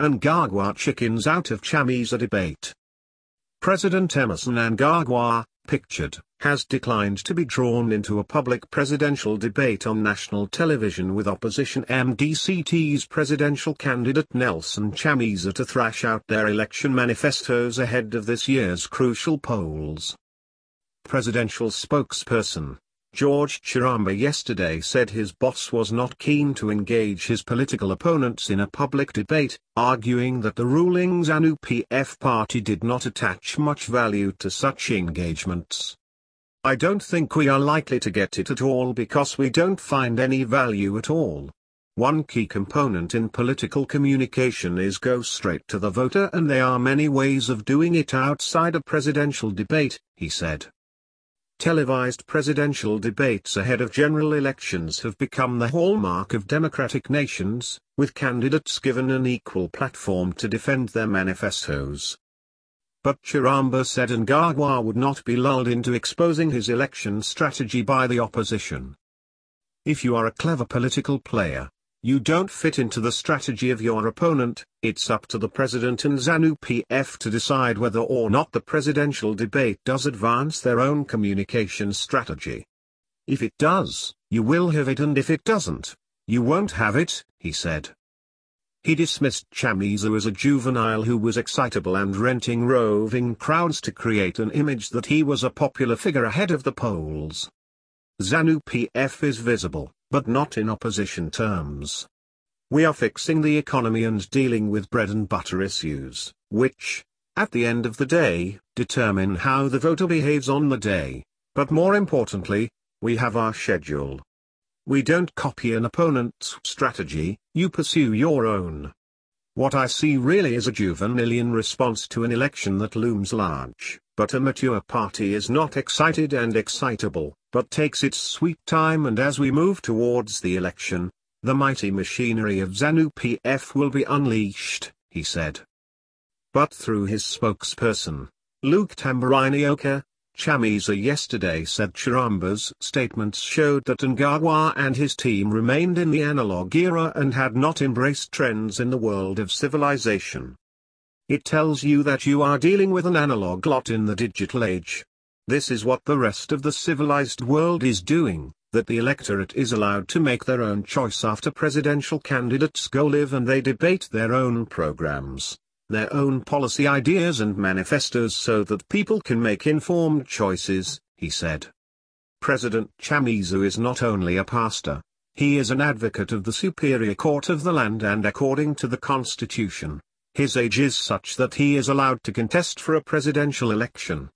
Mnangagwa chickens out of Chamisa debate. President Emmerson Mnangagwa, pictured, has declined to be drawn into a public presidential debate on national television with opposition MDC-T's presidential candidate Nelson Chamisa to thrash out their election manifestos ahead of this year's crucial polls. Presidential spokesperson George Chiramba yesterday said his boss was not keen to engage his political opponents in a public debate, arguing that the ruling ZANU-PF party did not attach much value to such engagements. "I don't think we are likely to get it at all because we don't find any value at all. One key component in political communication is go straight to the voter, and there are many ways of doing it outside a presidential debate," he said. Televised presidential debates ahead of general elections have become the hallmark of democratic nations, with candidates given an equal platform to defend their manifestos. But Chiramba said Mnangagwa would not be lulled into exposing his election strategy by the opposition. "If you are a clever political player, you don't fit into the strategy of your opponent. It's up to the president and ZANU-PF to decide whether or not the presidential debate does advance their own communication strategy. If it does, you will have it, and if it doesn't, you won't have it," he said. He dismissed Chamisa as a juvenile who was excitable and renting roving crowds to create an image that he was a popular figure ahead of the polls. ZANU-PF is visible, but not in opposition terms. "We are fixing the economy and dealing with bread and butter issues, which, at the end of the day, determine how the voter behaves on the day. But more importantly, we have our schedule. We don't copy an opponent's strategy, you pursue your own." What I see really is a juvenile response to an election that looms large, but a mature party is not excited and excitable, but takes its sweet time, and as we move towards the election, the mighty machinery of ZANU-PF will be unleashed, he said. But through his spokesperson, Luke Tambarinioka, Chamisa yesterday said Chiramba's statements showed that Mnangagwa and his team remained in the analog era and had not embraced trends in the world of civilization. "It tells you that you are dealing with an analog lot in the digital age. This is what the rest of the civilized world is doing, that the electorate is allowed to make their own choice after presidential candidates go live and they debate their own programs, their own policy ideas and manifestos so that people can make informed choices," he said. President Chamisa is not only a pastor, he is an advocate of the superior court of the land, and according to the constitution, his age is such that he is allowed to contest for a presidential election.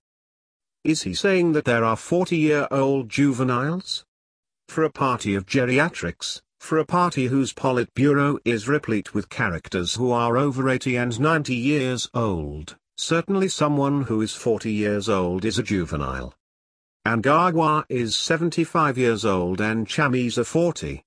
Is he saying that there are 40-year-old juveniles? For a party of geriatrics, for a party whose Politburo is replete with characters who are over 80 and 90 years old, certainly someone who is 40 years old is a juvenile. Mnangagwa is 75 years old and Chamisa 40.